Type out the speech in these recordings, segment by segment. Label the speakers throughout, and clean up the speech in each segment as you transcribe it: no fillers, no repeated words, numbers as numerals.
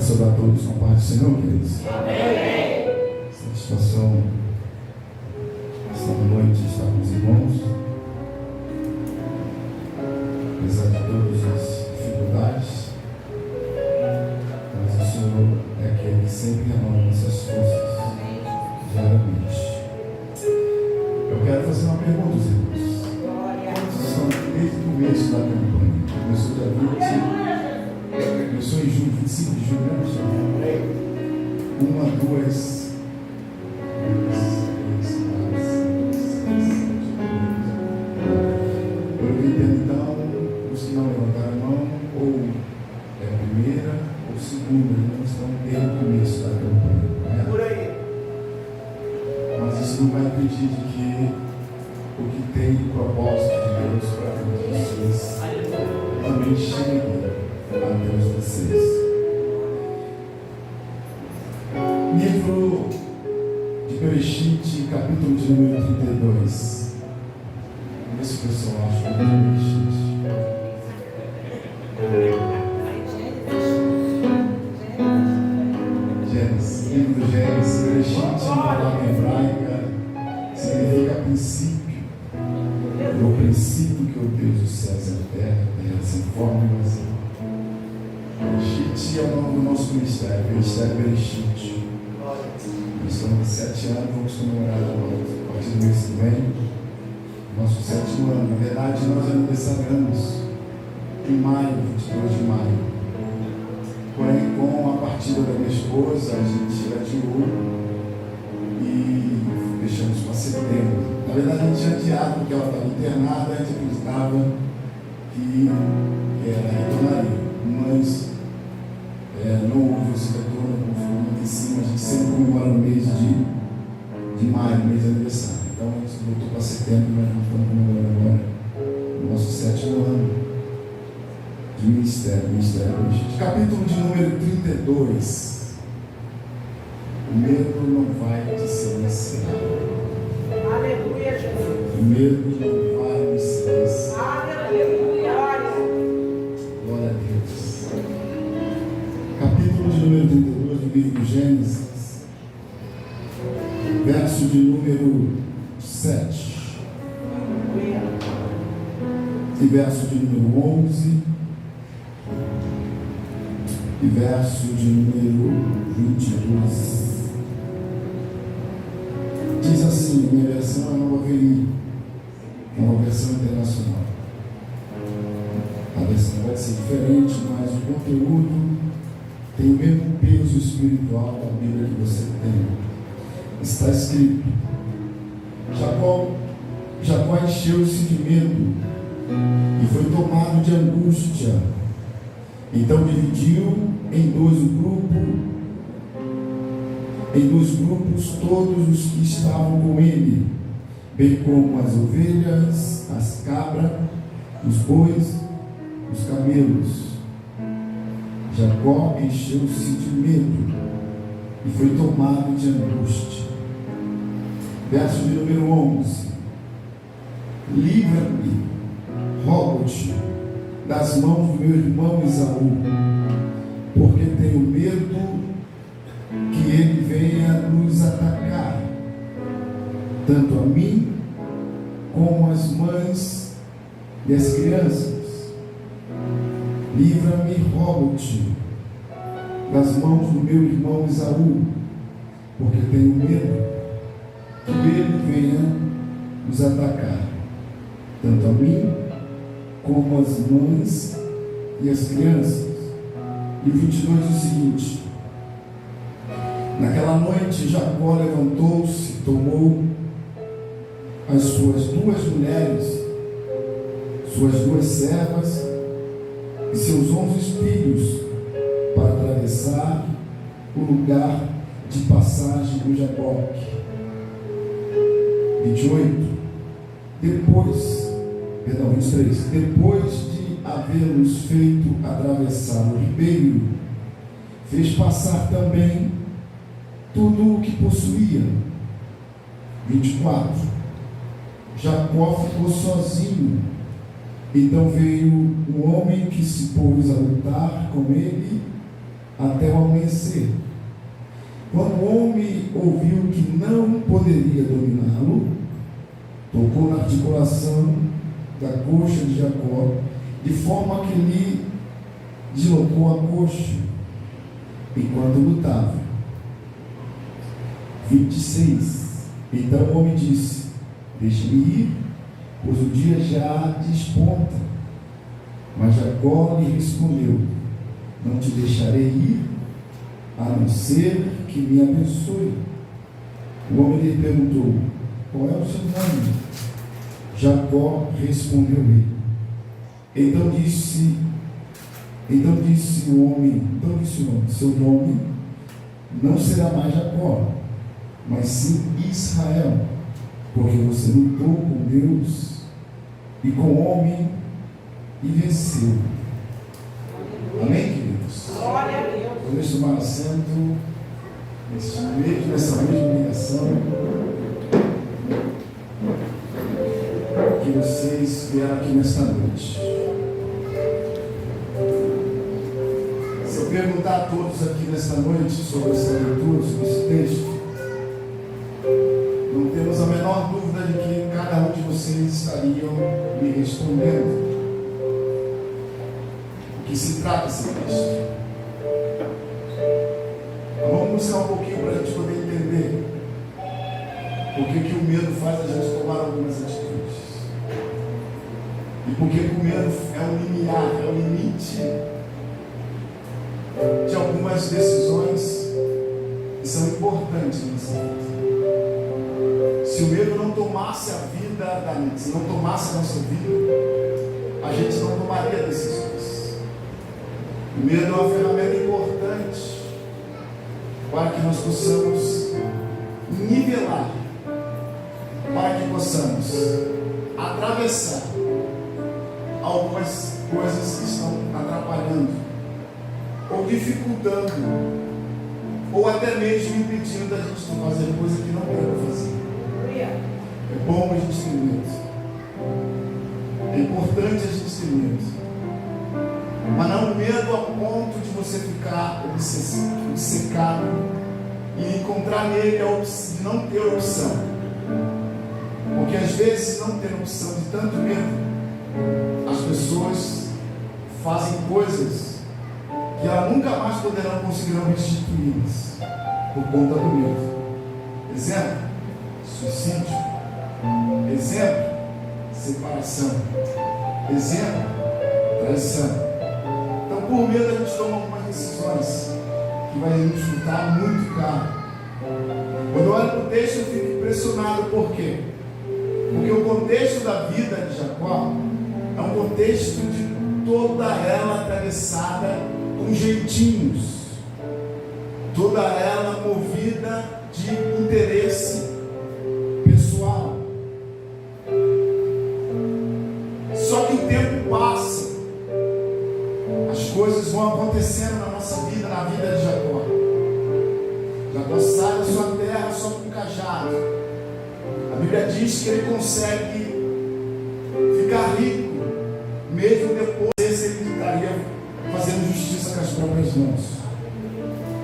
Speaker 1: saudar todos com a paz do Senhor, queridos.
Speaker 2: Amém.
Speaker 1: Satisfação esta noite estar com os irmãos, apesar de todas as dificuldades, mas o Senhor é aquele que sempre renova nossas forças diariamente. Eu quero fazer uma pergunta, irmãos. Vocês estão desde o começo da campanha. Começou em julho, 25 de julho, né? 1, 2, 3, 4, 5, 6, 7, 8. Eu entendo então, os que não levantaram a mão, ou é a primeira ou segunda, não estão desde o começo da campanha. Por aí. Mas isso não vai impedir de que o que tem propósito de Deus para vocês também chegue a Deus vocês. Livro de Bereshit, capítulo de número 32. Vamos ver se o pessoal acha o livro de Bereshit. Gênesis, livro do Gênesis. Bereshit, em palavra hebraica, significa princípio. No princípio que o Deus dos céus e da terra, sem forma e vazio. Bereshit é o nome do nosso ministério, Ministério Bereshit. Nós estamos há 7 anos, vamos comemorar a partir do mês que vem, nosso 7º ano. Na verdade, nós aniversariamos em maio, 22 de maio. Porém, com a partida da minha esposa, a gente adiou e deixamos para setembro. Na verdade, a gente tinha adiado porque ela estava internada, a gente acreditava que ela retornaria. Mas não houve esse retorno, como foi muito em cima, a gente sempre comemora no mês de maio, mês de aniversário. Então a gente voltou para setembro, mas nós estamos comemorando agora o nosso 7º ano de ministério. Capítulo de número 32. O medo não vai te silenciar.
Speaker 2: Aleluia, Jesus.
Speaker 1: O medo não vai me silenciar.
Speaker 2: Aleluia.
Speaker 1: Glória a Deus. Capítulo de número 32 do livro de Gênesis, verso de número 7 e verso de número 11 e verso de número 22. Diz assim, minha versão é nova VI, uma versão internacional. A versão vai ser diferente, mas o conteúdo tem o mesmo peso espiritual da Bíblia que você tem. Está escrito: Jacó encheu-se de medo e foi tomado de angústia. Então dividiu em dois grupos todos os que estavam com ele, bem como as ovelhas, as cabras, os bois, os camelos. Jacó encheu-se de medo e foi tomado de angústia. Verso de número 11: livra-me, rogo-te, das mãos do meu irmão Esaú, porque tenho medo que ele venha nos atacar, tanto a mim como as mães e as crianças. Livra-me, rogo-te, das mãos do meu irmão Esaú, porque tenho medo que ele venha nos atacar, tanto a mim como as mães e as crianças. E 22 diz o seguinte: naquela noite Jacó levantou-se, tomou as suas 2 mulheres, suas 2 servas e seus 11 filhos para atravessar o lugar de passagem do Jaboque. 23. Depois de havê-los feito atravessar o ribeiro, fez passar também tudo o que possuía. 24. Jacó ficou sozinho. Então veio um homem que se pôs a lutar com ele até o amanhecer. Quando o homem ouviu que não poderia dominá-lo, tocou na articulação da coxa de Jacó, de forma que lhe deslocou a coxa, enquanto lutava. 26. Então o homem disse: deixe-me ir, pois o dia já desponta. Mas Jacó lhe respondeu: não te deixarei ir, a não ser que me abençoe. O homem lhe perguntou: qual é o seu nome? Jacó respondeu-lhe. Então disse o homem: seu nome não será mais Jacó, mas sim Israel, porque você lutou com Deus e com o homem e venceu. Amém, queridos?
Speaker 2: Glória a Deus.
Speaker 1: Vamos tomar assento nessa mesma ligação que vocês vieram aqui nesta noite. Se eu perguntar a todos aqui nesta noite sobre essa leitura, sobre esse texto, não temos a menor dúvida de que cada um de vocês estariam me respondendo o que se trata esse texto. Mas vamos buscar um pouquinho para a gente poder entender por que o medo faz a gente tomar algumas atitudes. E por que o medo é o limiar, é o limite de algumas decisões que são importantes na nossa vida. Se o medo não tomasse a vida, se não tomasse a nossa vida, a gente não tomaria decisões. O medo é uma ferramenta importante para que nós possamos nivelar, para que possamos atravessar algumas coisas que estão atrapalhando, ou dificultando, ou até mesmo impedindo da gente de fazer coisa que não tem para fazer. É bom a gente ter medo. É importante a gente ter medo. Mas não medo a ponto de você ficar obcecado e encontrar nele de não ter opção. Porque às vezes, não ter opção de tanto medo, as pessoas fazem coisas que elas nunca mais conseguirão restituí-las por conta do medo. Exemplo: suicídio. Exemplo: separação. Exemplo: traição. Então, por medo, a gente toma algumas decisões que vai nos custar muito caro. Quando eu olho para o texto, eu fico impressionado. Por quê? Porque o contexto da vida de Jacó é um contexto de toda ela atravessada com jeitinhos, toda ela movida de interesse pessoal. Só que o tempo passa, as coisas vão acontecendo na nossa vida, na vida de Jacó. Jacó sai da sua terra só com um cajado. A Bíblia diz que ele consegue ficar rico, mesmo depois ele estaria fazendo justiça com as próprias mãos.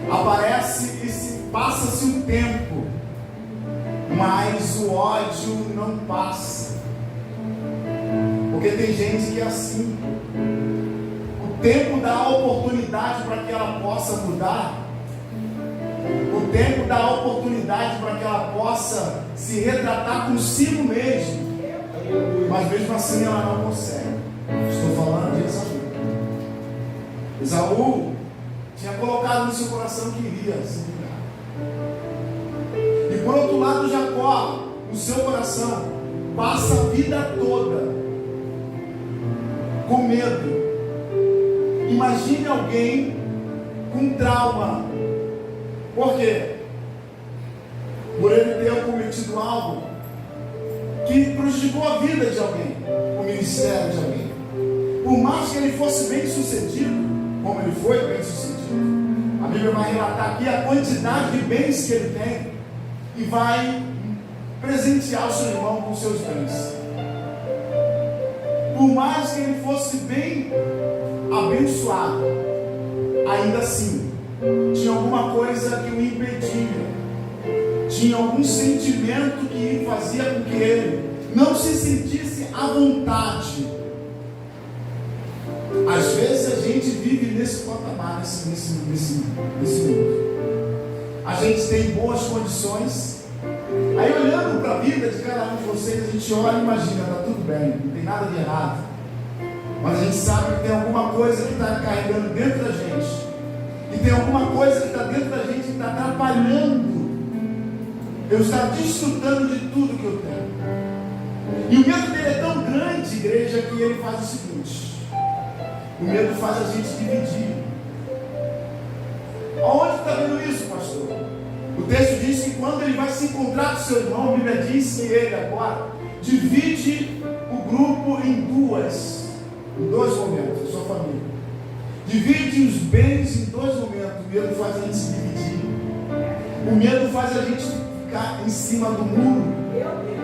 Speaker 1: Aparece e passa-se um tempo, mas o ódio não passa. Porque tem gente que é assim. O tempo dá a oportunidade para que ela possa mudar. O tempo dá a oportunidade para que ela possa se retratar consigo mesmo. Mas mesmo assim ela não consegue. Estou falando de Esaú. Esaú tinha colocado no seu coração que iria se vingar. E por outro lado, Jacó, no seu coração, passa a vida toda com medo. Imagine alguém com trauma. Por quê? Por ele ter cometido algo que prejudicou a vida de alguém, o ministério de alguém. Por mais que ele fosse bem sucedido, como ele foi bem sucedido, a Bíblia vai relatar aqui a quantidade de bens que ele tem e vai presentear o seu irmão com seus bens. Por mais que ele fosse bem abençoado, ainda assim tinha alguma coisa que o impedia, tinha algum sentimento que fazia com que ele não se sentisse à vontade. Às vezes a gente vive nesse patamar, nesse mundo. A gente tem boas condições, aí olhando para a vida de cada um de vocês, a gente olha e imagina, está tudo bem, não tem nada de errado. Mas a gente sabe que tem alguma coisa que está carregando dentro da gente, e tem alguma coisa que está dentro da gente que está atrapalhando eu estar desfrutando de tudo que eu tenho. E o medo dele é tão grande, igreja, que ele faz o seguinte: o medo faz a gente dividir. Aonde está vendo isso, pastor? O texto diz que quando ele vai se encontrar com seu irmão, a Bíblia diz que ele agora divide o grupo em dois momentos, a sua família. Divide os bens em dois momentos. O medo faz a gente se dividir. O medo faz a gente ficar em cima do muro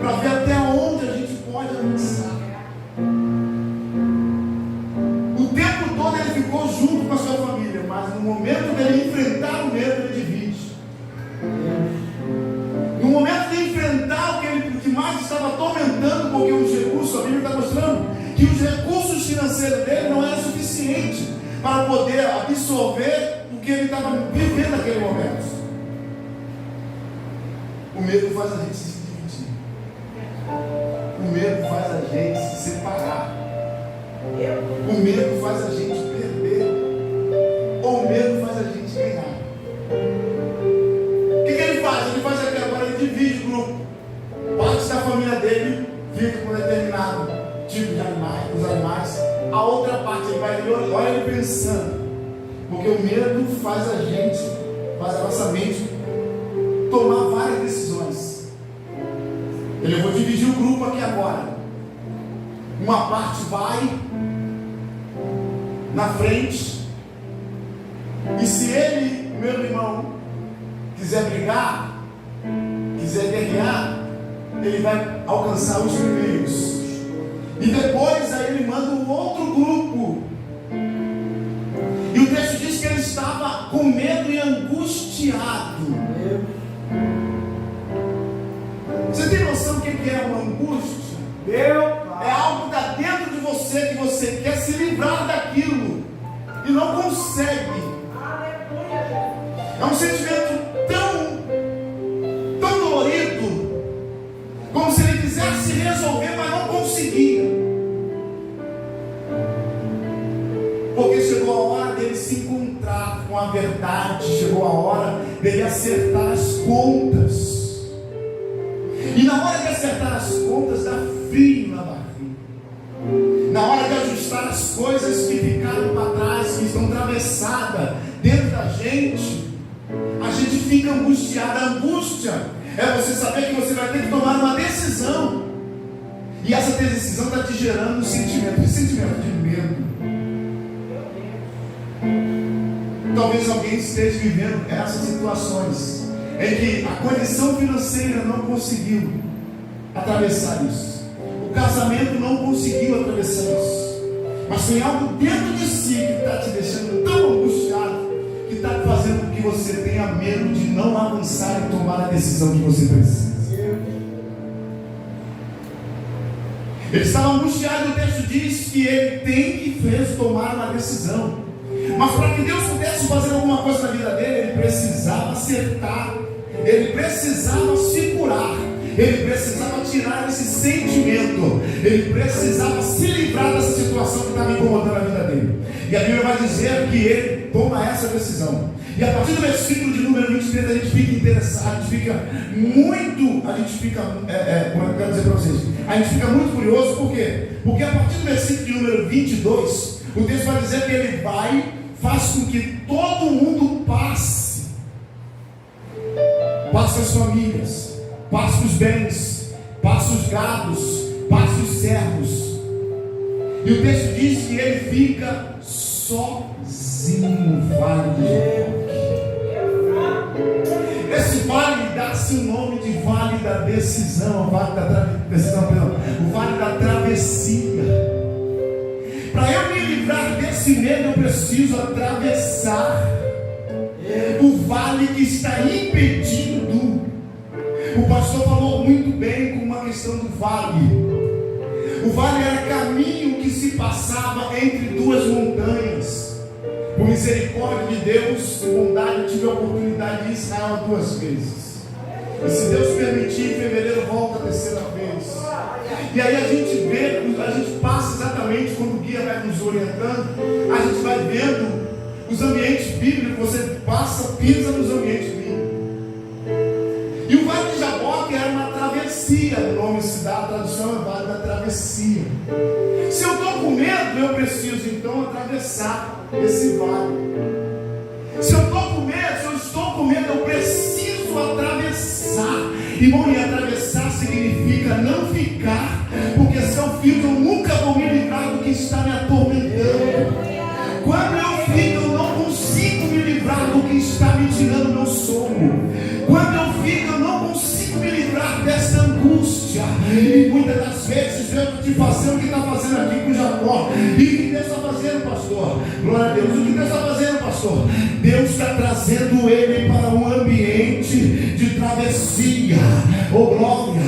Speaker 1: para ver até onde a gente pode avançar. O tempo todo ele ficou junto com a sua família, mas no momento dele enfrentar o medo, ele divide. No momento de enfrentar o que mais estava atormentando, porque os recursos, a Bíblia está mostrando que os recursos financeiros dele não eram suficientes para poder absorver o que ele estava vivendo naquele momento. O medo faz a gente se dividir. O medo faz a gente se separar. O medo faz a gente perder. Ou o medo faz a gente ganhar. O que ele faz? Ele faz aquilo agora, ele divide o grupo. Parte da família dele fica com determinado tipo de animais, os animais. A outra parte ele vai, olha ele pensando. Porque o medo faz a gente, faz a nossa mente tomar várias decisões. Eu vou dividir o grupo aqui agora. Uma parte vai na frente, e se ele, meu irmão, quiser brigar, quiser guerrear, ele vai alcançar os primeiros, e depois aí ele manda um outro grupo. E o texto diz que ele estava com medo e angustiado. Você tem noção do que é uma angústia? É algo que está dentro de você, que você quer se livrar daquilo e não consegue. É um sentimento tão dolorido, como se ele quisesse resolver, mas não conseguia. Porque chegou a hora dele se encontrar com a verdade, chegou a hora dele acertar as contas. E na hora de acertar as contas, dá frio na barriga. Na hora de ajustar as coisas que ficaram para trás, que estão atravessadas dentro da gente, a gente fica angustiado. A angústia é você saber que você vai ter que tomar uma decisão. E essa decisão está te gerando um sentimento de medo. Talvez alguém esteja vivendo essas situações em que a condição financeira não conseguiu atravessar isso, o casamento não conseguiu atravessar isso, mas tem algo dentro de si que está te deixando tão angustiado, que está fazendo com que você tenha medo de não avançar e tomar a decisão que você precisa. Ele estava angustiado, e o texto diz que ele tem que fez tomar uma decisão. Mas para que Deus pudesse fazer alguma coisa na vida dele, ele precisava acertar, ele precisava se curar, ele precisava tirar esse sentimento, ele precisava se livrar dessa situação que estava incomodando a vida dele. E a Bíblia vai dizer que ele toma essa decisão. E a partir do versículo de número 23, a gente fica interessado, a gente fica muito curioso. Por quê? Porque a partir do versículo de número 22, o texto vai dizer que ele faz com que todo mundo passe as famílias, passe os bens, passe os gados, passe os servos. E o texto diz que ele fica sozinho no vale de Jaboque. Esse vale dá-se o nome de vale da decisão, o vale da travessia. Para eu me livrar desse medo, eu preciso atravessar. O vale que está impedindo. O pastor falou muito bem com uma questão do vale. O vale era caminho que se passava entre duas montanhas. Por misericórdia de Deus e bondade, eu tive a oportunidade de ir a Israel 2 vezes. E se Deus permitir, em fevereiro volta a 3ª vez. E aí a gente vê, a gente passa exatamente quando o guia vai nos orientando, a gente vai vendo os ambientes bíblicos, você passa, pisa nos ambientes bíblicos. E o Vale de Jaboque era uma travessia, o nome se dá, a tradução é Vale da Travessia. Se eu estou com medo, eu preciso então atravessar esse vale. Se eu estou com medo, se eu estou com medo, eu preciso atravessar. Irmão, e atravessar significa não ficar, porque se eu fico, eu nunca vou me livrar do que está me atormentando. Quando eu fico, eu não consigo me livrar do que está me tirando meu sono. Quando eu fico, eu não consigo me livrar dessa angústia. E muitas das vezes Deus está te fazendo o que está fazendo aqui com Jacó. E o que Deus está fazendo, pastor? Glória a Deus. O que Deus está fazendo, pastor? Deus está trazendo ele para um ambiente de travessia. Oh, glória!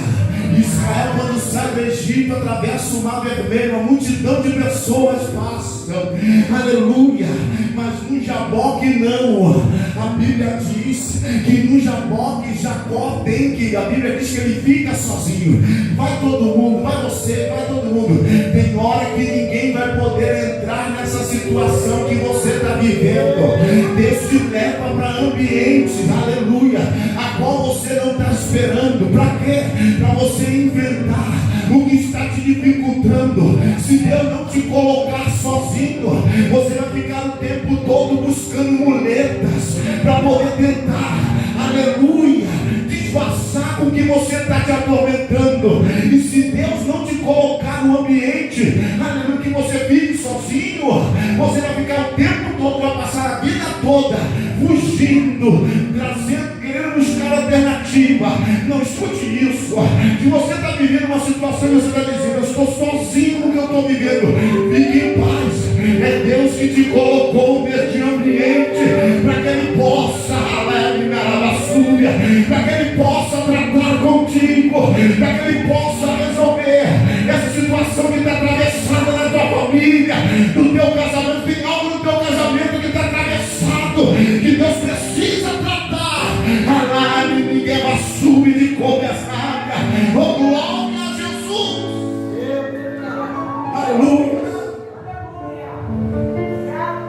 Speaker 1: Israel, quando sai do Egito, atravessa o Mar Vermelho, uma multidão de pessoas passam, aleluia. Mas no Jaboque não. A Bíblia diz que no Jaboque Jacó tem que, a Bíblia diz que ele fica sozinho. Vai todo mundo, vai você, vai todo mundo. Tem hora que ninguém vai poder entrar nessa situação que você está vivendo. Deus te leva para ambientes, aleluia, a qual você não está esperando. Para quê? Para você enfrentar o que está te dificultando. Se Deus não te colocar sozinho, você vai ficar o tempo todo buscando muletas para poder tentar, aleluia, disfarçar com o que você está te atormentando. E se Deus não te colocar no ambiente, aleluia, que você vive sozinho, você vai ficar o tempo todo, vai passar a vida toda fugindo, trazendo, querendo buscar alternativa. Não escute isso. Se você está vivendo uma situação e você está dizendo, eu estou sozinho no que eu estou vivendo, fique em paz. É Deus que te colocou neste ambiente para que Ele possa, para que Ele possa tratar contigo, para que Ele possa resolver essa situação que está atravessada na tua família, no teu casamento. Tem algo no teu casamento que está atravessado, que Deus precisa tratar. Ninguém vai subir de começar. Oh, glória a Jesus. Aleluia.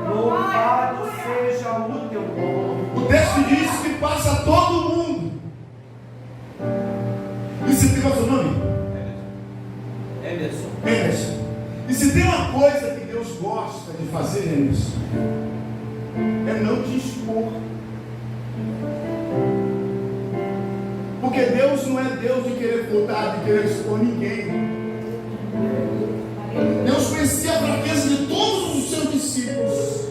Speaker 2: Louvado seja o teu nome.
Speaker 1: O texto diz que passa todo mundo. E se tem o seu nome? Emerson. E se tem uma coisa que Deus gosta de fazer, Emerson, é não te expor. Porque Deus não é Deus de querer contar, de querer expor ninguém. Deus conhecia a fraqueza de todos os seus discípulos.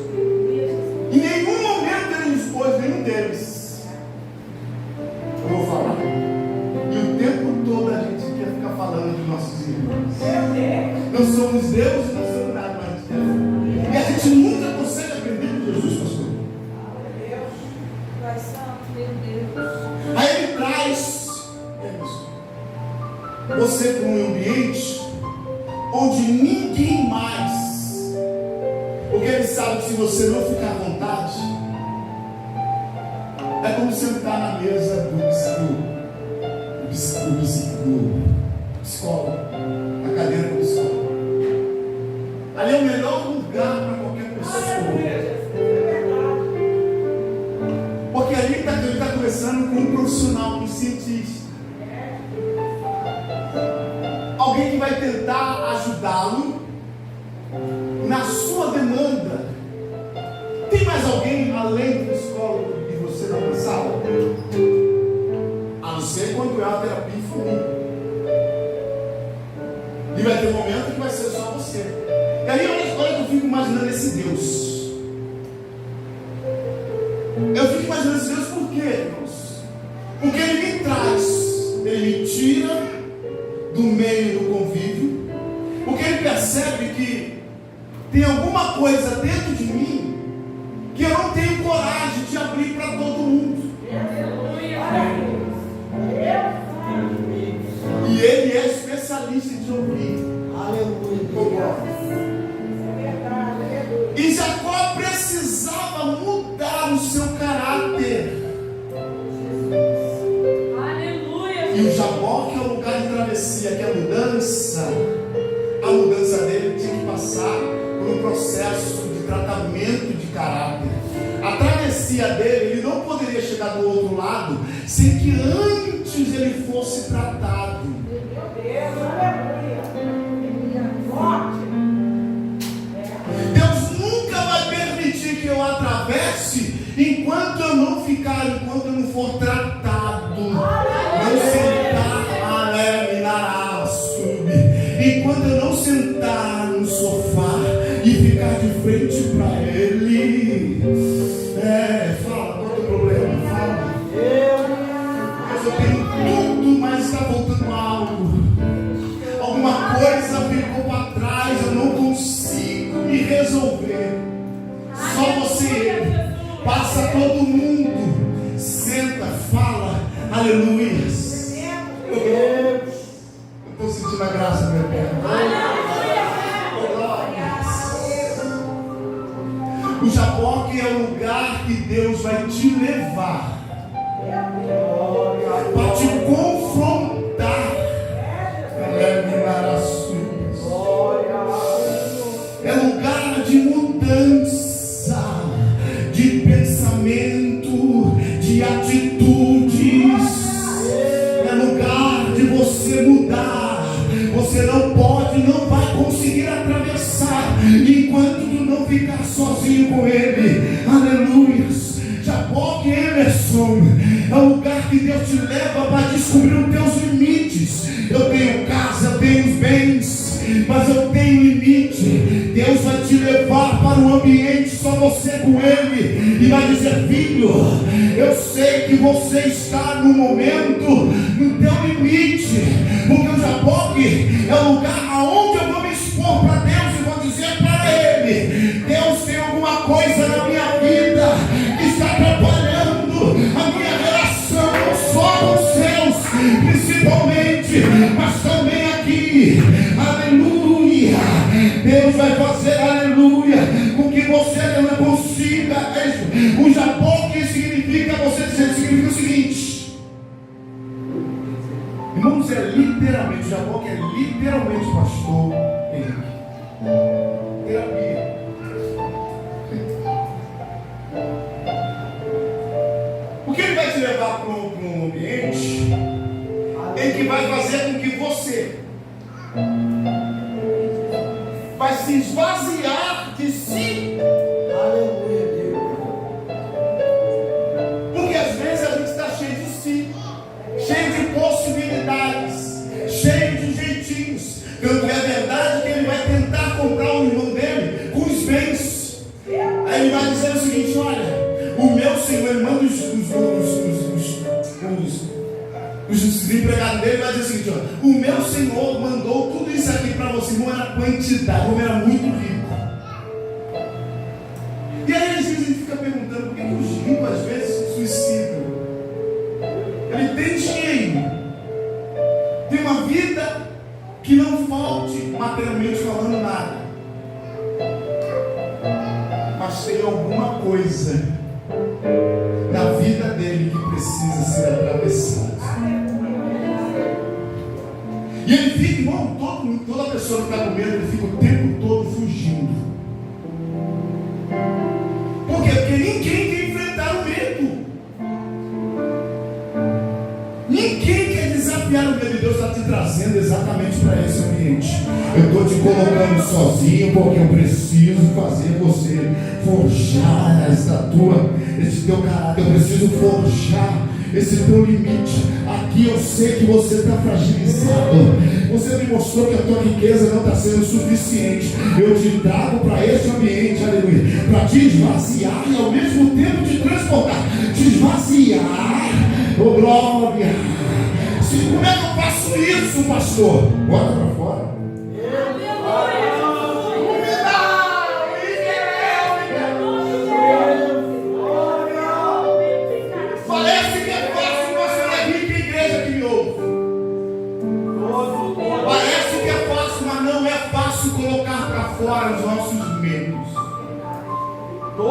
Speaker 1: Em nenhum momento Ele expôs nenhum deles. Eu vou falar. E o tempo todo a gente quer ficar falando de nossos irmãos. Não somos Deus e não somos nada mais de Deus. E a gente nunca consegue aprender com Jesus, pastor. Aí Ele traz você para um ambiente onde ninguém mais, porque Ele sabe que se você não ficar à vontade, é como sentar na mesa do psicólogo, na cadeira do psicólogo. Ali é o melhor lugar para qualquer pessoa, porque ali ele está conversando com um profissional, um cientista, alguém que vai tentar ajudá-lo na sua demanda. Tem mais alguém além do psicólogo de você na sala? A não ser quando é a terapia infinita. E vai ter um momento que vai ser só você. E aí olha que eu fico imaginando esse Deus. Eu fico imaginando esse Deus por quê, irmãos? Porque Ele me traz, Ele me tira do meio do convívio, porque Ele percebe que tem alguma coisa dentro de mim que eu não tenho coragem de abrir para todo mundo. E ele é especialista em te ouvir. E Jacó precisava mudar o seu caráter. E o Jaboque é o lugar de travessia, que é a mudança dele tinha que passar por um processo de tratamento de caráter. A travessia dele, ele não poderia chegar do outro lado sem que antes ele fosse tratado. Deus nunca vai permitir que eu atravesse enquanto eu não for tratado. Não sentar, enquanto eu não sentar no sofá e ficar de frente para ele. Fala, qual é o problema? Fala. Mas eu tenho tudo, mas está faltando algo. Alguma coisa ficou para trás, eu não consigo me resolver. Só você. Passa todo mundo. Senta, fala. Aleluia. Eu estou sentindo a graça, meu Pai. O Jaboque é o lugar que Deus vai te levar para te confrontar. É lugar de mudança de pensamento, de atitudes. É lugar de você mudar. Você não pode, não vai conseguir atravessar enquanto tu não ficar sozinho com ele. Aleluia. Jaboque Emerson é o lugar que Deus te leva para descobrir os teus limites. Eu tenho casa, eu tenho os bens, mas eu tenho limite. Deus vai te levar para um ambiente só você com ele e vai dizer: filho, eu sei que você está no momento, no teu limite, porque o Jaboque é o lugar aonde eu vou me expor para Deus e vou dizer para ele: Deus, tem alguma coisa na minha vida que está atrapalhando a minha relação não só com os céus, principalmente, mas também aqui. Aleluia. Deus vai fazer, aleluia, com que você não consiga. O Jaboque significa o seguinte, irmãos, é literalmente, o Jaboque é literalmente, pastor Henrique, terapia. Porque ele vai te levar para um ambiente em que vai fazer com que você vai se esvaziar de si. Porque às vezes a gente está cheio de si, cheio de possibilidades, cheio de jeitinhos. Tanto é verdade que ele vai tentar comprar o irmão dele com os bens. Aí ele vai dizer o seguinte: olha, o meu Senhor, ele manda os desempregados dele, vai dizer o seguinte: ó, o meu Senhor mandou tudo isso aqui para você. Não era quantidade, como era muito rico. E aí às vezes a gente fica perguntando por que os ricos às vezes se suicidam. Ele tem dinheiro, tem uma vida que não falte materialmente falando nada, mas tem alguma coisa na vida dele que precisa ser atravessada. E ele fica, irmão, toda pessoa que está com medo, ele fica o tempo todo fugindo. Por quê? Porque ninguém quer enfrentar o medo. Ninguém quer desafiar o medo. Deus está te trazendo exatamente para esse ambiente. Eu estou te colocando sozinho porque eu preciso fazer você forjar esse teu caráter. Eu preciso forjar esse teu limite. Aqui eu sei que você está fragilizado. Você me mostrou que a tua riqueza não está sendo suficiente. Eu te trago para esse ambiente, aleluia, para te esvaziar e ao mesmo tempo te transportar. Te esvaziar, oh glória. Como é que eu faço isso, pastor? Bota para fora.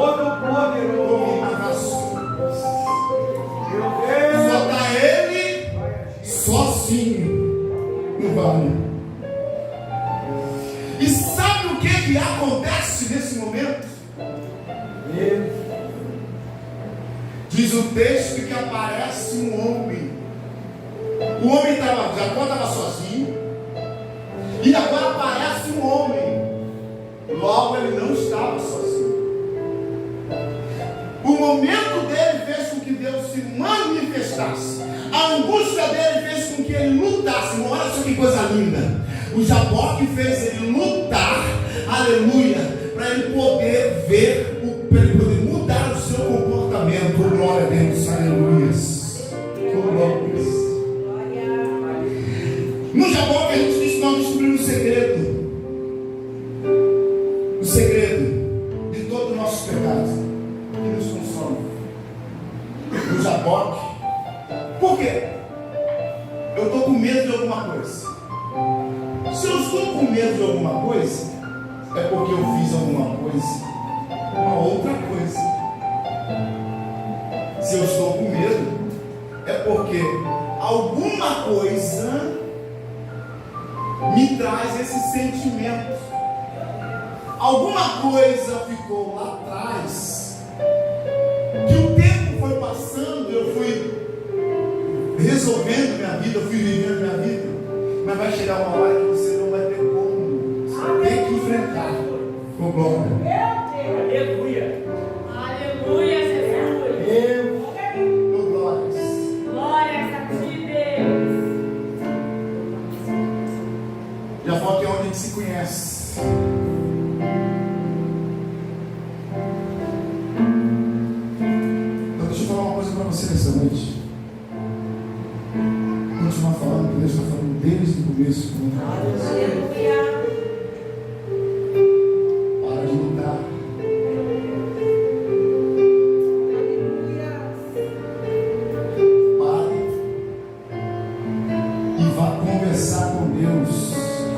Speaker 2: Todo-Poderoso.
Speaker 1: domina nações.
Speaker 2: Meu Deus.
Speaker 1: Só está Ele sozinho no vale. E sabe o que acontece nesse momento? Diz o texto que aparece um homem. O homem estava, Jacó estava sozinho. E agora aparece um homem. Logo ele não estava sozinho. O momento dele fez com que Deus se manifestasse. A angústia dele fez com que ele lutasse. Olha só que coisa linda. O Jaboque fez ele lutar, aleluia, para ele poder ver, para ele poder mudar o seu comportamento. Glória a Deus, aleluia. No Jaboque a gente diz que nós descobrimos o segredo. O segredo de todo o nosso pecado que nos consome. No Jaboque. Por quê? Eu estou com medo de alguma coisa. Se eu estou com medo de alguma coisa, é porque eu fiz alguma coisa, uma outra coisa. Se eu estou com medo, é porque alguma coisa me traz esse sentimento. Alguma coisa ficou lá atrás, que o tempo foi passando, eu fui resolvendo minha vida, eu fui vivendo minha vida, mas vai chegar uma hora que você não vai ter como, você tem que enfrentar com glória.
Speaker 2: Aleluia.
Speaker 3: Aleluia, Jesus.
Speaker 1: Com glórias.
Speaker 3: Glórias a ti, Deus.
Speaker 1: Já falta é onde a gente se conhece. Então deixa eu falar uma coisa para você nessa noite. Continuar falando, que Deus está falando desde o começo.
Speaker 3: Aleluia.
Speaker 1: Para de lutar. Pare e vá conversar com Deus.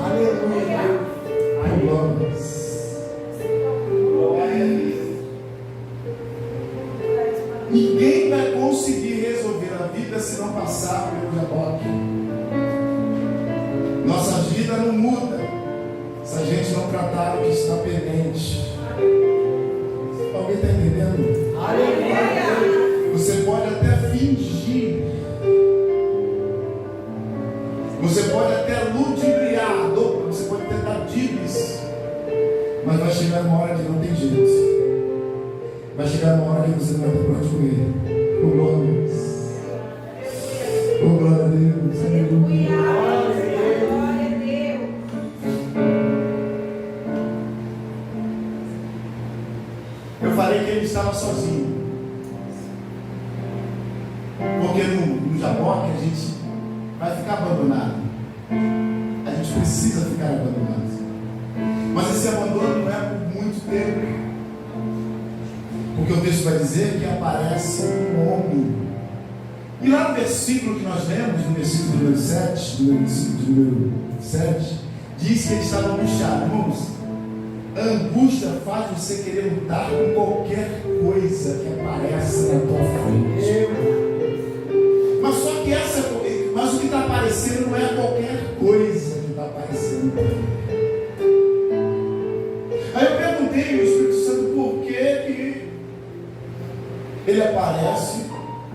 Speaker 2: Aleluia.
Speaker 1: Com glórias.
Speaker 2: Glória a Deus.
Speaker 1: Ninguém vai conseguir resolver a vida se não passar pelo Jaboque. Nossa vida não muda se a gente não tratar o que está pendente. Alguém está entendendo?
Speaker 2: Aleluia.
Speaker 1: Você pode até fingir. Você pode até ludibriar. Você pode até dar dibres. Mas vai chegar uma hora que não tem jeito. Vai chegar uma hora que você não vai ter para onde correr. Com glórias. Com glória a Deus. Aleluia.
Speaker 3: Glória a Deus.
Speaker 1: Eu falei que ele estava sozinho. Porque no Jaboque a gente vai ficar abandonado. A gente precisa ficar abandonado. Mas esse abandono não é por muito tempo. Porque o texto vai dizer que aparece um homem. E lá no versículo que nós lemos, no versículo número 7, diz que ele estava angustiado. Irmãos, a angústia faz você querer lutar com qualquer coisa que apareça na tua frente. Mas só que mas o que está aparecendo não é qualquer coisa que está aparecendo. Aí eu perguntei ao Espírito Santo por que ele aparece,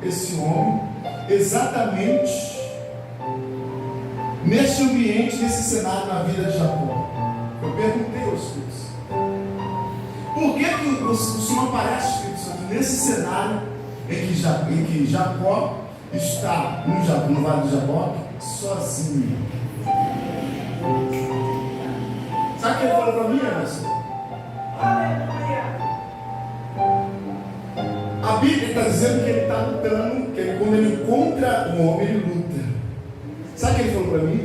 Speaker 1: esse homem, exatamente nesse ambiente, nesse cenário na vida de Jacó. Eu perguntei ao Espírito Santo, por que o Senhor aparece, Espírito Santo, nesse cenário em que Jacó está no vale do Jaboque sozinho? Sabe o que ele falou para mim, Anderson? A Bíblia está dizendo que ele está lutando, que quando ele encontra um homem, ele luta. Sabe o que ele falou para mim?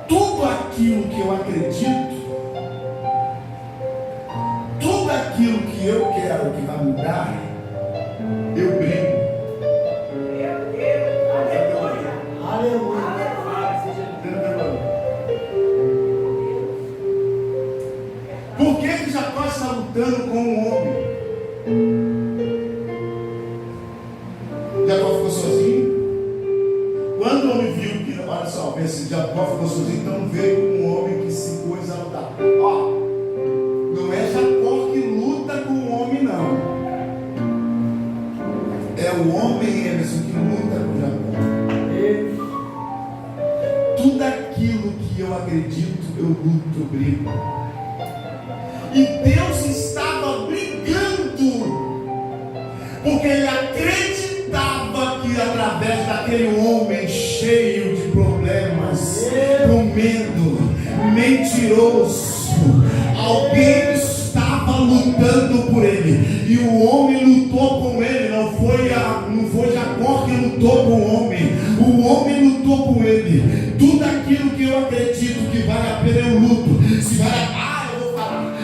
Speaker 1: Tudo aquilo que eu acredito, tudo aquilo que eu quero que vai mudar, eu brigo.
Speaker 3: Meu Deus. Aleluia.
Speaker 2: Aleluia.
Speaker 3: Aleluia.
Speaker 1: Porque que Jacó está lutando com um homem? Jacó ficou sozinho. Quando o homem viu que, olha só, esse Jacó ficou sozinho, então veio um homem que se pôs a lutar. Ó, não é Jacó que luta com o homem, não. É o homem, Emerson, que luta com Jacó. Tudo aquilo que eu acredito, eu luto, eu brigo. E Deus estava brigando, porque ele acreditava que através daquele homem cheio de problemas, com medo, mentiroso, alguém estava lutando por ele. E o homem lutou com ele, não foi Jacó que lutou com o homem lutou com ele. Tudo aquilo que eu acredito que vale a pena, eu luto.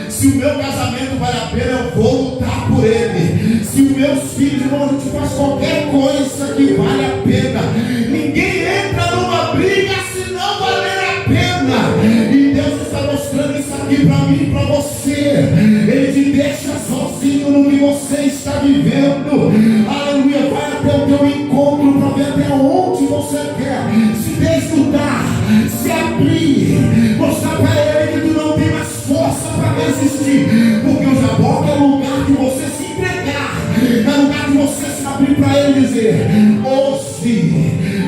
Speaker 1: Se o meu casamento vale a pena, eu vou lutar por ele. Se os meus filhos, irmão, a gente faz qualquer coisa que vale a pena. Ninguém entra numa briga se não valer a pena. E Deus está mostrando isso aqui para mim e para você. Ele te deixa sozinho no que você está vivendo. Aleluia, vai até o teu encontro para ver até onde você quer se desnudar, se abrir, mostrar para ele que tu não tem mais força para resistir, porque o Jabó é o lugar de você se entregar, é o lugar de você se abrir para ele dizer: hoje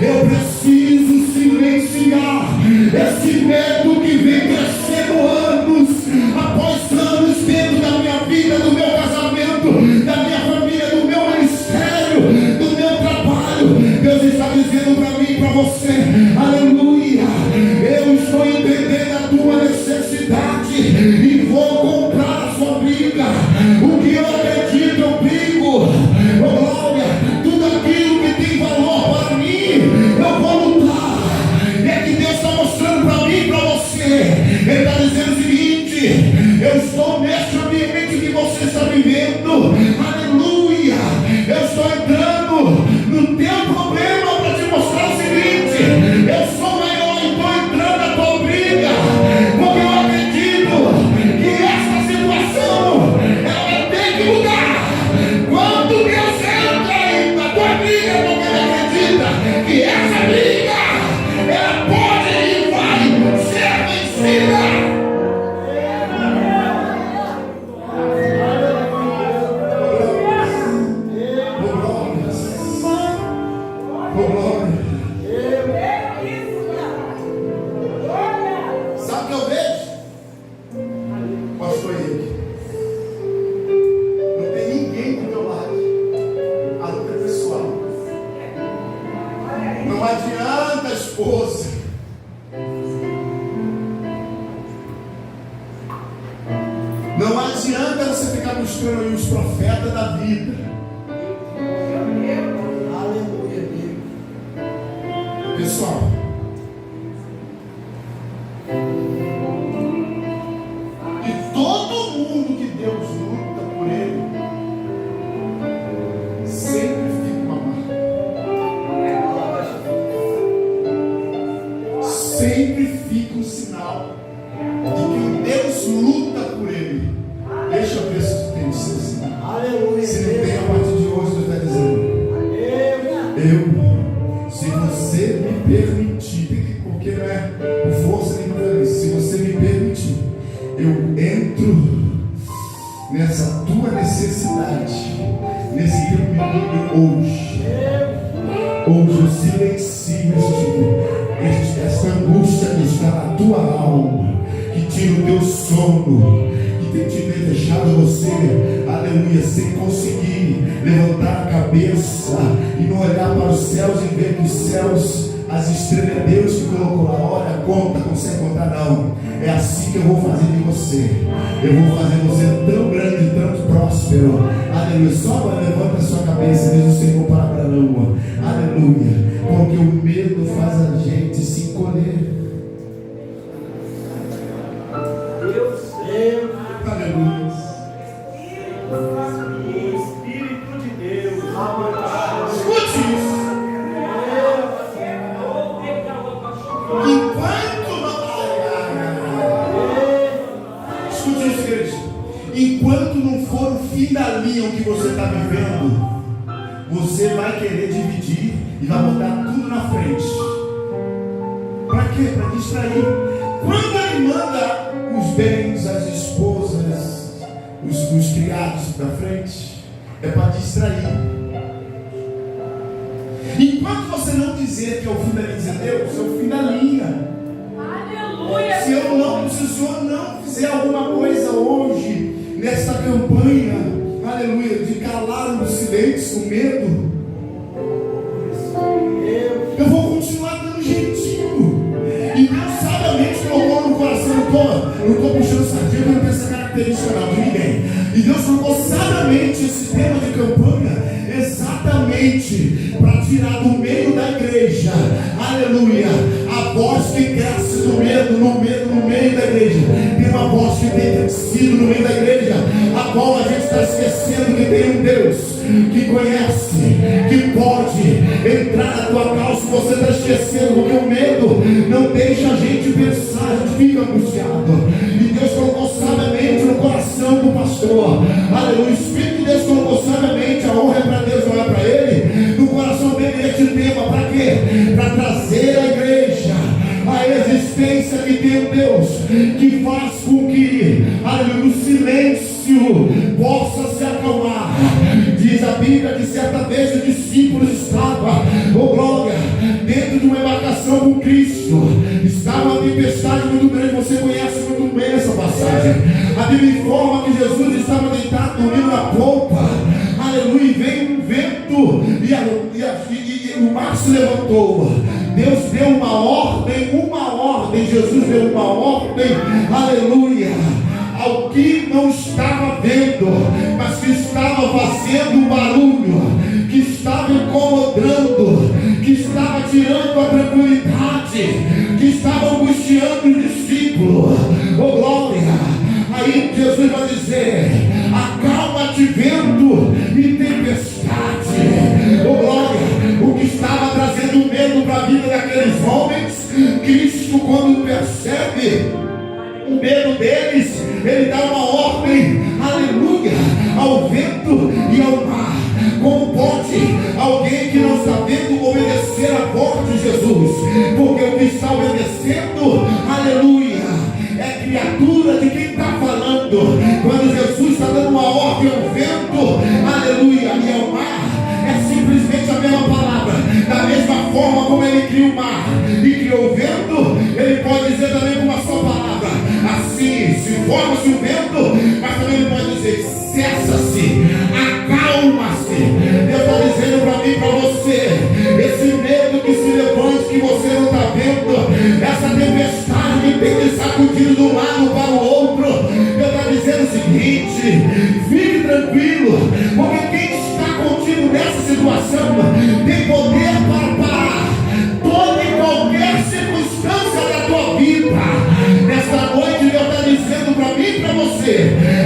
Speaker 1: eu preciso silenciar esse medo que vem crescendo anos após anos dentro da minha vida, do meu casamento, da minha família, do meu ministério, do meu trabalho. Deus está dizendo para mim e para você: aleluia, eu estou entendendo a tua necessidade e vou comprar a sua briga. O que eu acredito, eu brigo. Oh, glória, tudo aquilo que tem valor para mim, eu vou lutar. É que Deus está mostrando para mim e para você. Ele está dizendo o seguinte: eu estou neste ambiente que você está vivendo. Aleluia, eu estou entrando no teu problema para te mostrar o seguinte: eu sou maior, estou entrando na tua briga, porque eu acredito que essa situação ela vai ter que mudar. Quando Deus entra na tua briga, porque ele acredita que essa briga ela pode e vai ser vencida. Sabe o que eu vejo? Pastor Henrique, não tem ninguém do teu lado. A luta é pessoal. Não adianta, esposa. Não adianta você ficar buscando aí os profetas da vida.
Speaker 2: Aleluia, Deus.
Speaker 1: Pessoal, e todo mundo que Deus luta por ele sempre fica uma marca. Sempre fica um sinal de que Deus luta por ele. Deixa eu ver se tu tem esse sinal.
Speaker 2: Aleluia.
Speaker 1: Se não tem, a partir de hoje tu está dizendo: se você me permitir, porque não é por força nem por violência, se você me permitir, eu entro nessa tua necessidade, nesse teu pedido hoje. Hoje eu silencio esta angústia que está na tua alma, que tira o teu sono, que tem te deixado você, aleluia, sem conseguir levantar a cabeça e não olhar para os céus e ver que os céus, as estrelas, é Deus que colocou lá. Olha, conta, consegue contar? Não. É assim que eu vou fazer de você. Eu vou fazer você tão grande, tão próspero. Aleluia. Só levanta a sua cabeça e diz o Senhor para Abraão. Aleluia. Porque o medo faz a gente se encolher. Aleluia.
Speaker 2: Espírito de Deus.
Speaker 1: Escute isso. Enquanto não. Escute isso, igreja. enquanto não for o fim da linha o que você está vivendo, você vai querer dividir e vai botar tudo na frente. Para quê? Para distrair. Quando ele manda os bens, as esposas, os criados para frente, é para distrair. Enquanto você não dizer que é o fim da linha, dizer, Deus, é o fim da linha.
Speaker 3: Aleluia.
Speaker 1: Se o Senhor não fizer alguma coisa hoje, nessa campanha, aleluia, de calar o silêncio, o medo, eu vou continuar dando jeitinho. E Deus sabiamente colocou no coração, não estou puxando sardinha, não tem essa característica não, de ninguém. E Deus colocou sabiamente esse tema de campanha, exatamente para tirar do meio da igreja, aleluia, a voz que cresce do medo, no meio da igreja. Tem uma voz que tem crescido no meio da igreja, a qual a gente está esquecendo que tem um Deus que conhece, que pode entrar na tua causa. Se você está esquecendo, porque o medo não deixa a gente pensar, a gente fica angustiado. E Deus colocou sabiamente no coração do pastor, aleluia, o Espírito de Deus colocou sabiamente, a honra é para Deus, não é para ele, no coração dele este tema. Para quê? Para trazer a igreja a existência que tem um Deus que faz com que, aleluia, o silêncio possa se acalmar. Diz a Bíblia que certa vez os discípulos estavam, oh glória, dentro de uma embarcação com Cristo. Estava uma tempestade muito grande, você conhece muito bem essa passagem. A Bíblia informa que Jesus estava deitado dormindo na polpa, aleluia, e veio um vento e o mar se levantou. Deus deu uma ordem, Jesus deu uma ordem, aleluia, ao que não estava vendo, mas que estava fazendo barulho, que estava incomodando, que estava tirando a tranquilidade, que estava angustiando os discípulos. Oh glória! Aí Jesus vai dizer: acalma-te vento e tempestade. Oh glória! O que estava trazendo medo para a vida daqueles homens, Cristo, quando percebe o medo deles, ele dá uma ordem, aleluia, ao vento e ao mar. Como pode alguém que não está vendo obedecer a voz de Jesus? Porque o que está obedecendo, aleluia, é criatura de quem está falando. Quando Jesus está dando uma ordem ao vento, aleluia, e ao mar, é simplesmente a mesma palavra. Da mesma forma como ele cria o mar e criou o vento, ele pode dizer também com uma só palavra, assim, se forma-se o vento, mas também ele pode dizer, cessa-se, acalma-se. Deus está dizendo para mim e para você, esse medo que se levante, que você não está vendo, essa tempestade que tem que sacudir de um lado para o outro, Deus está dizendo o seguinte: fique tranquilo, porque quem está contigo nessa situação tem poder para parar toda e qualquer circunstância da tua vida. Nesta noite Deus está dizendo para mim e para você,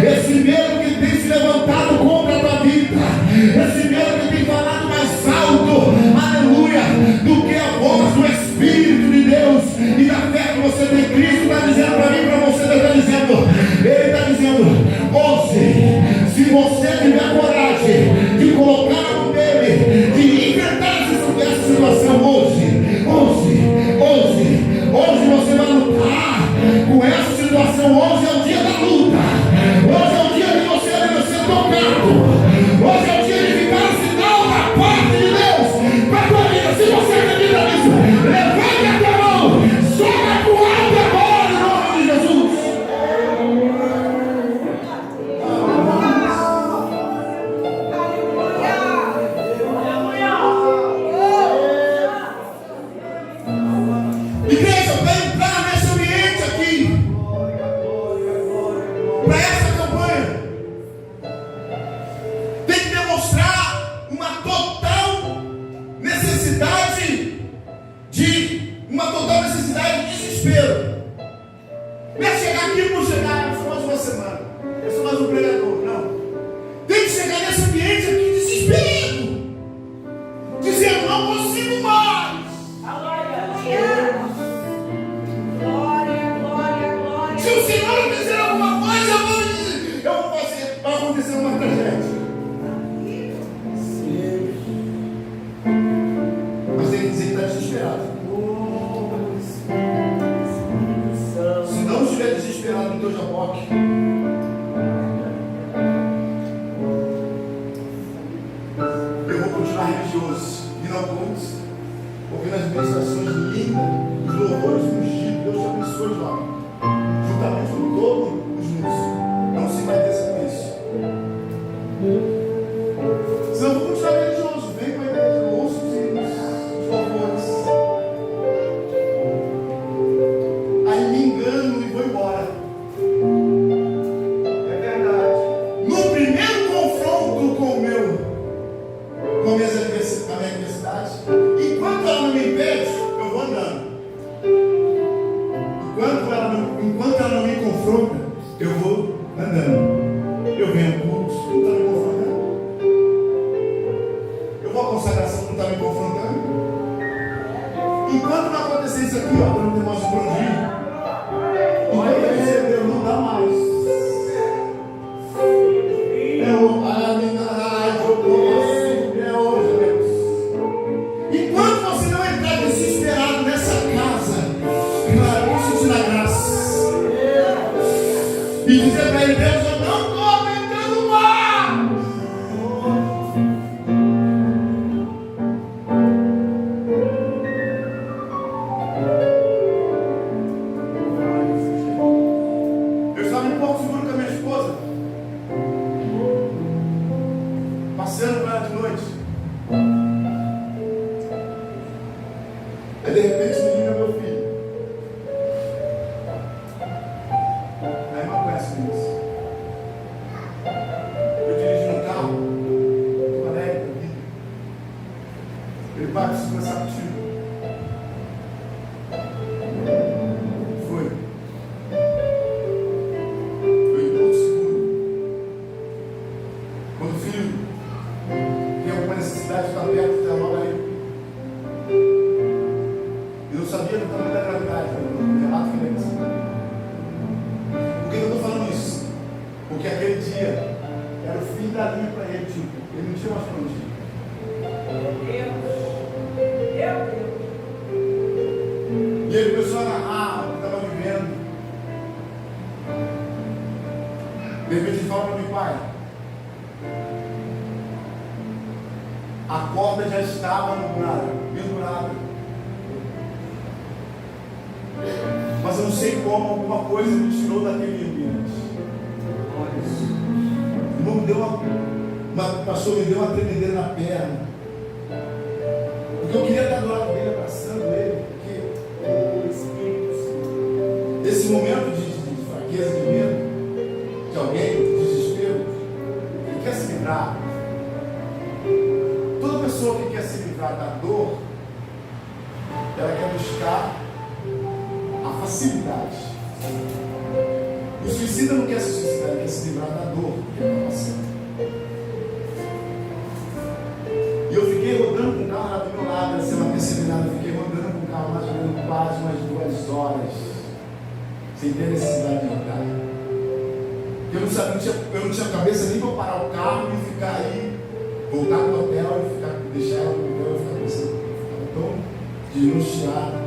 Speaker 1: esse medo que tem se levantado contra a tua vida, esse medo que tem falado mais alto, aleluia, do que a voz do Espírito de Deus e da fé que você tem em Cristo, está dizendo para mim e para você, Deus está dizendo, ele está dizendo, hoje, se você tiver coragem de colocar a mão dele, de enfrentar essa situação hoje você vai lutar com essa situação. Hoje é o dia da luta, hoje é o dia de você ser tocado, hoje é o dia de ficar o sinal da parte de Deus para a tua vida. Se você acredita nisso, levante a tua mão, joga pro alto agora em nome de Jesus. terminar o culto, ouvindo as ministrações lindas, os louvores ungidos. Deus te abençoe, jovem. Juntamente com todos os músicos. Não se vai descer com isso. Senão eu vou continuar religioso. Vem com a igreja, ouça os hinos, os louvores. Aí me engano e vou embora. É verdade. No primeiro confronto com a minha universidade, enquanto ela não me impede, eu vou andando. Enquanto ela não me confronta, eu vou andando. Eu venho ao culto, não está me confrontando. Eu vou à consagração, não está me confrontando. Enquanto não acontecer isso aqui, ó, eu não demonstra por onde ir. Olha, Deus não dá mais. É hoje, Deus. Enquanto você não entrar desesperado nessa casa, isso na graça. E dizer para ele, Deus, eu não estou aguentando mais. Eu estava em Porto Seguro com a minha esposa, passeando com ela de noite. Aí de repente me liga meu filho. A irmã conhece isso. Eu dirigi um carro, estou alegre da vida. Ele vai, preciso conversar contigo. Foi em Porto Seguro. Quando o filho tem alguma necessidade de estar perto, está logo ali. Eu não sabia do tamanho da gravidade, o relato que ele disse. Por que eu estou falando isso? Porque aquele dia era o fim da linha para ele, tipo, ele não tinha mais para onde ir. E ele começou a narrar o que estava vivendo. De repente ele fala para mim, pai, a corda já estava pendurada. Mas eu não sei como alguma coisa me tirou daquele ambiente. O irmão me deu pastor me deu uma tremedeira na perna. Porque eu queria estar do lado dele, abraçando ele. Porque esse momento de fraqueza, de medo, de alguém, de desespero, ele quer se livrar. Toda pessoa que quer se livrar da dor, ela quer buscar a facilidade. O suicida não quer se suicidar, ele quer se livrar da dor que ele está passando. E eu fiquei rodando com o carro lá do meu lado, assim, uma perseverada, eu fiquei rodando com o carro mais ou menos quase umas 2 horas, sem ter necessidade de rodar. Eu não tinha cabeça nem para parar o carro e ficar aí, voltar para o hotel e deixar ela no hotel e ficar pensando. Eu ficava tão desnorteado.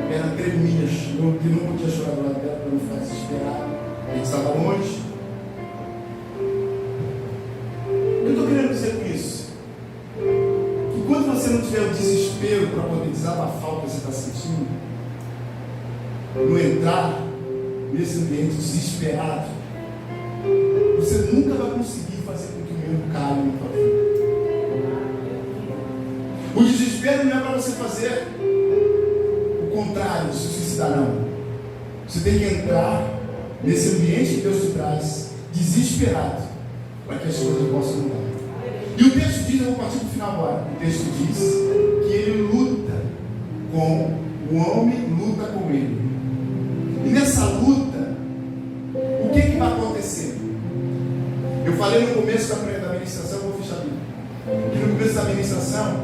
Speaker 1: Perna tremia, que não podia chorar do lado dela para não ficar desesperado. A gente estava longe. O que eu estou querendo dizer com isso? Que quando você não tiver o desespero para poder desabafar o que você está sentindo, não entrar nesse ambiente desesperado, você nunca vai conseguir fazer com que o mundo caia na tua vida. O desespero não é para você fazer contrário, se suicidar, não. Você tem que entrar nesse ambiente que Deus te traz, desesperado, para que as coisas possam mudar. E o texto diz, eu vou partir para o final agora. O texto diz que ele luta com o homem, luta com ele. E nessa luta, o que vai acontecer? Eu falei no começo da ministração, vou fechar aqui. Que no começo da ministração,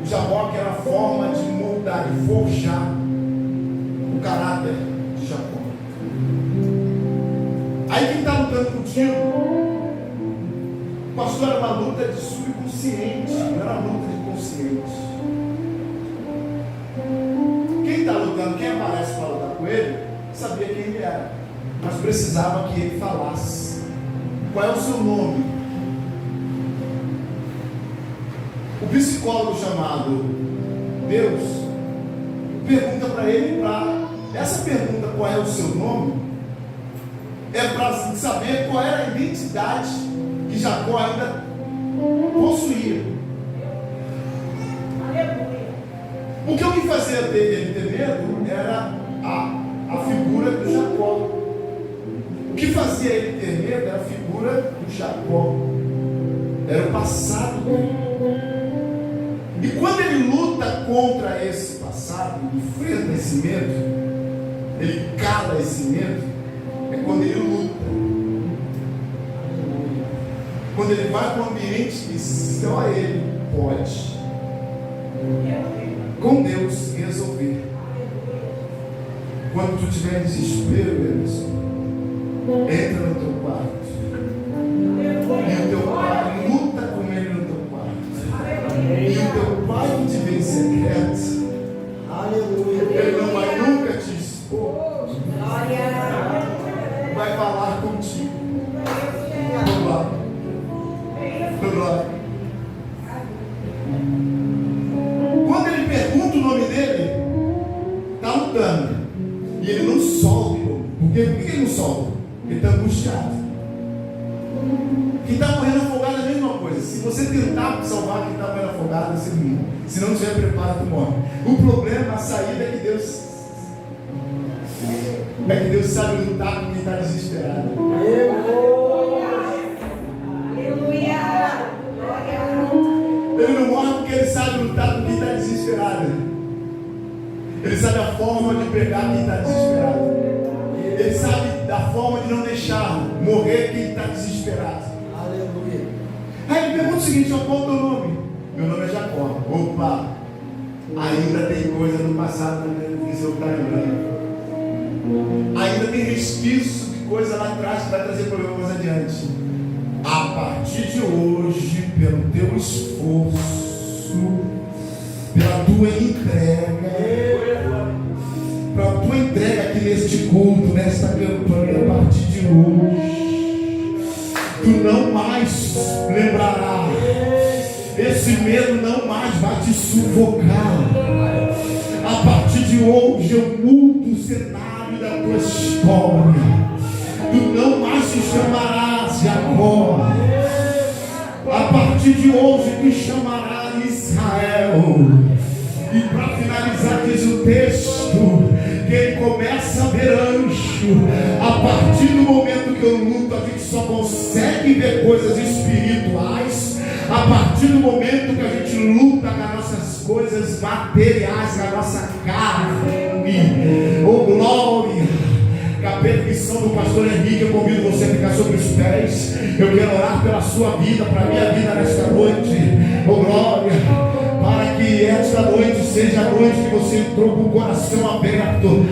Speaker 1: o Jabó era a forma de moldar, de forjar o caráter de Jacó. Aí quem está lutando contigo, pastor, era uma luta de subconsciente, não era uma luta de consciente. Quem está lutando, quem aparece para lutar com ele, sabia quem ele era, mas precisava que ele falasse. Qual é o seu nome? O psicólogo chamado Deus pergunta para ele, essa pergunta, qual é o seu nome, é para saber qual era a identidade que Jacó ainda possuía. Porque o que fazia ele ter medo era a figura do Jacó. O que fazia ele ter medo era a figura do Jacó, era o passado dele. E quando ele luta contra esse passado, enfrenta esse medo, ele cala esse medo, é quando ele luta. Quando ele vai para um ambiente que só ele pode, com Deus, resolver. Quando tu tiver desespero, Emerson, entra no teu quarto. E o teu pai luta com ele no teu quarto. E o teu pai que te vê em secreto, ele não vai nunca te expor. Vai falar contigo. Glória. Quando ele pergunta o nome dele, está lutando. E ele não solta. Por que ele não solta? Ele está angustiado. Quem está morrendo afogado é a mesma coisa. Se você tentar salvar quem está morrendo afogado, você morre. Se não tiver preparado, tu morre. O problema, a saída é que Deus sabe lutar com quem está desesperado. Ele não morre porque ele sabe lutar com quem está desesperado. Ele sabe a forma de pegar quem está desesperado. Ele sabe da forma de não deixar morrer quem está desesperado.
Speaker 2: Aleluia.
Speaker 1: Aí ele pergunta o seguinte: qual é o teu nome? Meu nome é Jacó. Opa, ainda tem coisa no passado que você está lembrando. Ainda tem resquício de coisa lá atrás que vai trazer problemas adiante. A partir de hoje, pelo teu esforço, pela tua entrega aqui neste culto, nesta campanha, a partir de hoje, tu não mais lembrará, esse medo não mais vai te sufocar. A partir de hoje eu mudo o cenário da tua história. Tu não mais te chamarás Jacó. A partir de hoje te chamarás Israel. E para finalizar, diz o texto que ele começa a ver anjo. A partir do momento que eu luto, a gente só consegue ver coisas espirituais. A partir do momento que a gente luta com as nossas coisas materiais, com a nossa carne. Oh glória! A permissão do pastor Henrique, eu convido você a ficar sobre os pés. Eu quero orar pela sua vida, para a minha vida nesta noite. Oh glória! Para que esta noite seja a noite que você entrou com o coração aberto.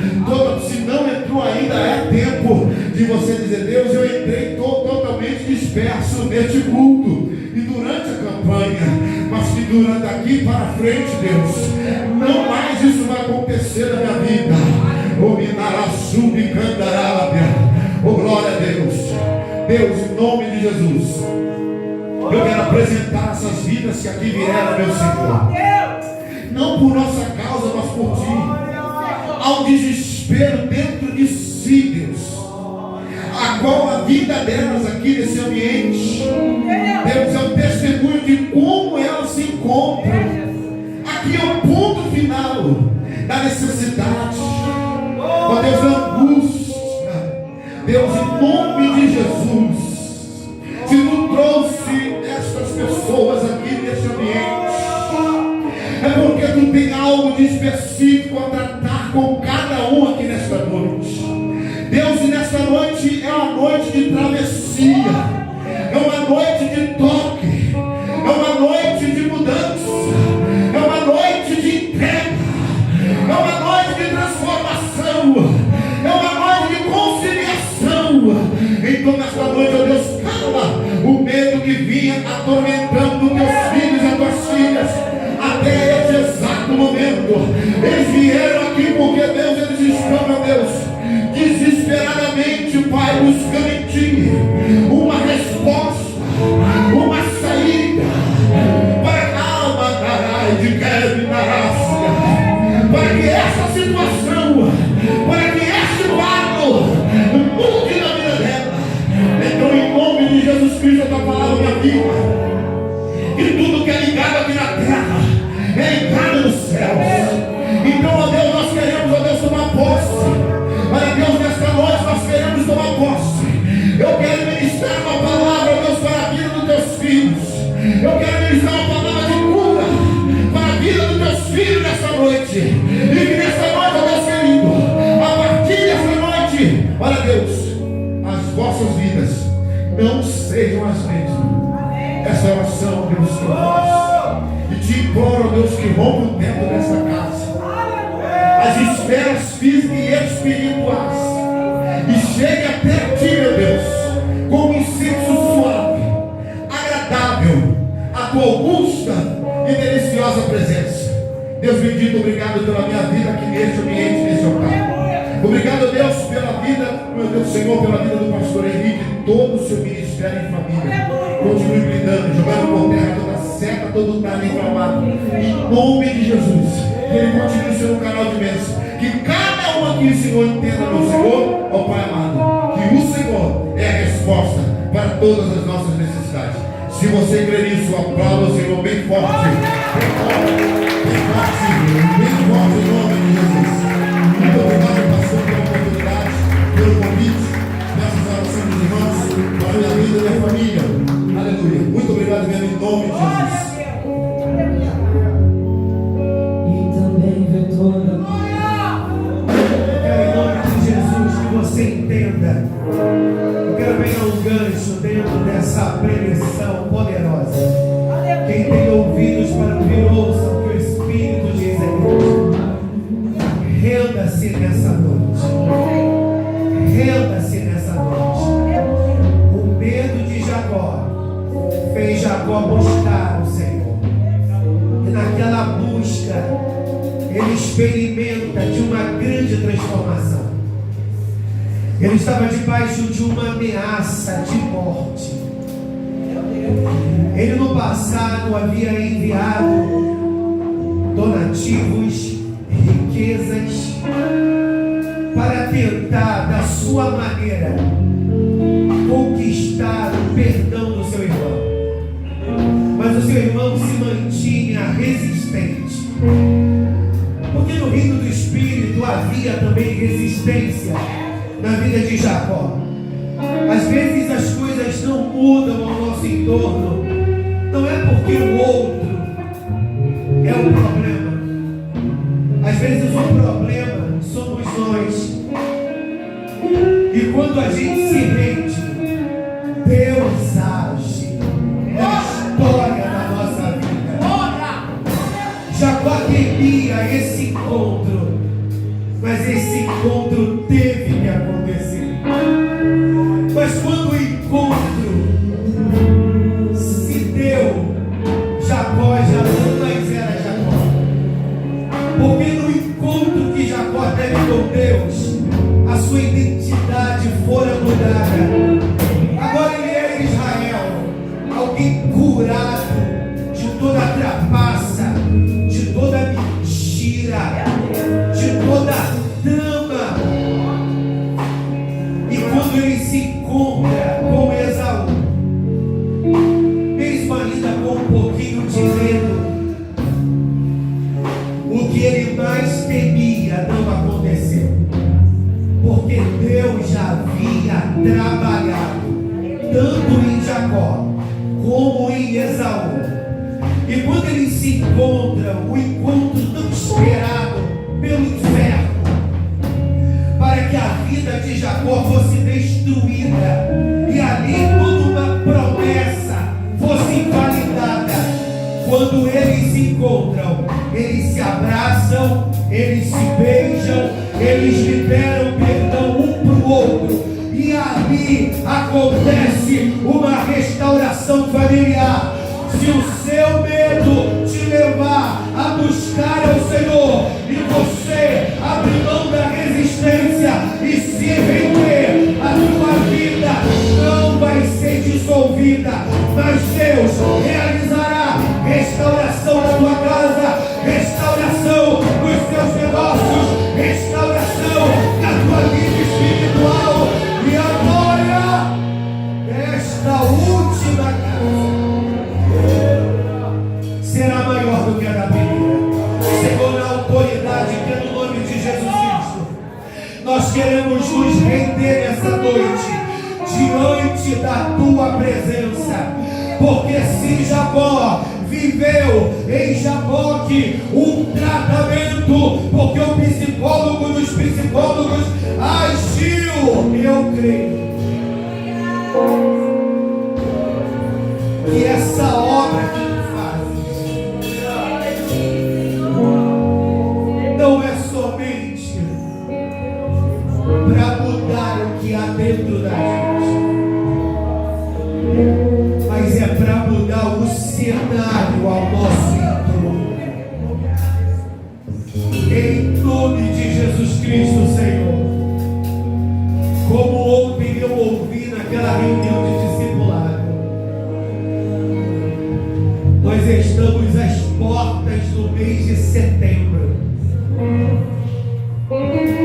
Speaker 1: Se não entrou ainda, é tempo de você dizer: Deus, eu entrei totalmente disperso neste culto e durante a campanha, mas que durante daqui para frente, Deus, não mais isso vai acontecer na minha vida. Oh glória a Deus. Deus, em nome de Jesus, eu quero apresentar essas vidas que aqui vieram, meu Senhor, não por nossa causa, mas por Ti. Há um desespero dentro de si, Deus, a qual a vida delas aqui nesse ambiente, Deus, é um testemunho de como elas se encontram. Aqui é o ponto final da necessidade, ó Deus, da angústia. Deus, em nome de Jesus, se Tu trouxe estas pessoas aqui nesse ambiente, é porque Tu tem algo de específico a tratar com cada um aqui nesta noite. Deus, e nesta noite é uma noite de travessia, é uma noite de toque, é uma noite de mudança, é uma noite de entrega, é uma noite de transformação, é uma noite de conciliação. Então nesta noite, ó Deus, cala o medo que vinha atormentando teus filhos e as tuas filhas até este exato momento. Eles vieram aqui porque, Deus, eles estão, meu Deus, desesperadamente, Pai, buscando em Ti uma resposta, uma saída. Para calma,
Speaker 4: Cristo, a tua palavra, minha vida. Que tudo que é ligado aqui na terra é ligado nos céus. Então, ó Deus, nós queremos, ó Deus, tomar posse. Olha, Deus, nesta noite nós queremos tomar posse. Eu quero ministrar uma palavra, ó Deus, para a vida dos teus filhos. Eu quero ministrar uma palavra de cura para a vida dos teus filhos nessa noite. E que nessa noite, ó Deus querido, a partir dessa noite, olha Deus, as vossas vidas não sejam as mesmas. Essa é a oração, Deus, que eu faço. E te imploro, Deus, que rompa o teto dessa casa, as esferas físicas e espirituais, e chegue até ti, meu Deus, com um incenso suave, agradável, a tua augusta e deliciosa presença. Deus bendito, obrigado pela minha vida aqui neste ambiente, nesse altar. Obrigado, Deus, pela vida, meu Deus, Senhor, pela vida do pastor Henrique, todo o seu ministério e família. Continue blindando, jogando por terra toda seta, todo talento inflamado. Em nome de Jesus, que ele continue sendo um canal de bênção. Que cada um aqui, Senhor, entenda, meu Senhor, ó Pai amado, que o Senhor é a resposta para todas as nossas necessidades. Se você crer nisso, aplauda o Senhor bem forte. Bem forte, bem forte, bem forte em nome de Jesus. Muito obrigado, pastor, pela oportunidade, pelo convite, nessas orações dos irmãos, para a minha vida e minha família. Aleluia. Muito obrigado mesmo em nome de Jesus.
Speaker 2: E também vê toda. Eu quero em nome de Jesus que você entenda. Eu quero pegar um gancho dentro dessa preleção poderosa. Quem tem ouvidos para ouvir, ouça o que o Espírito diz à igreja. Renda-se nessa noite. Renda-se nessa noite. O medo de Jacó fez Jacó buscar o Senhor. E naquela busca, ele experimenta de uma grande transformação. Ele estava debaixo de uma ameaça de morte. Ele no passado havia enviado donativos, riquezas, para tentar, da sua maneira, conquistar o perdão do seu irmão. Mas o seu irmão se mantinha resistente. Porque no reino do Espírito havia também resistência na vida de Jacó. Às vezes as coisas não mudam ao nosso entorno. Não é porque o outro é o problema. Às vezes o problema somos nós. E quando a gente se rende, Deus age na história da nossa vida. Jacó queria esse encontro, mas esse encontro teve que acontecer. Mas quando o encontro se deu, Jacó já não mais era Jacó. Porque no encontro que Jacó teve com Deus, a sua identidade fora mudada. Agora ele era Israel, alguém curado de toda trapaça, de toda mentira, de toda trama. E quando ele se encontra com Esaú, mesmo ainda com um pouquinho de medo, o que ele mais temia não aconteceu, porque Deus já havia trabalhado tanto em Jacó como em Esaú. E quando eles se encontram, o encontro tão esperado pelo inferno, para que a vida de Jacó fosse destruída e ali toda uma promessa fosse invalidada. Quando eles se encontram, eles se abraçam, eles se beijam, eles liberam perdão um para o outro, e ali acontece uma restauração familiar. Se o seu medo te levar a buscar ao Senhor e você abrir mão da resistência e se render, a sua vida não vai ser dissolvida, mas Deus realizará restauração na tua casa, restauração nos teus negócios, restauração na tua vida espiritual. E agora, esta última viveu em Jaboque um tratamento, porque o psicólogo dos psicólogos agiu. Eu creio que essa obra que tu fazes não é somente para mudar o que há dentro da gente, mas é para mudar o cenário ao nosso entorno. Em nome de Jesus Cristo, Senhor. Como ontem eu ouvi naquela reunião de discipulado, nós estamos às portas do mês de setembro.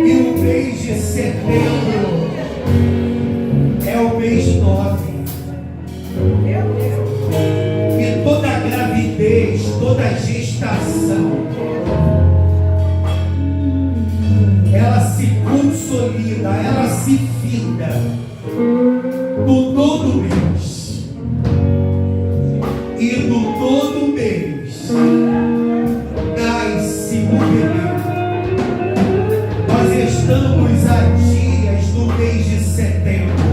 Speaker 2: E o mês de setembro é o mês 9. E toda gravidez, toda gestação, ela se consolida, ela se finda no nono mês. E no nono mês nasce o bebê. Nós estamos a dias do mês de setembro.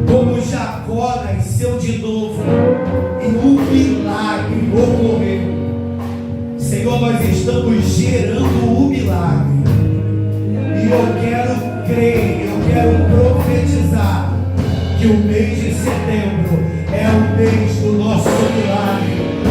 Speaker 2: Como Jacó nasceu de novo e um milagre ocorreu. Senhor, nós estamos gerando o milagre. E eu quero crer, eu quero profetizar que o mês de setembro é o mês do nosso milagre.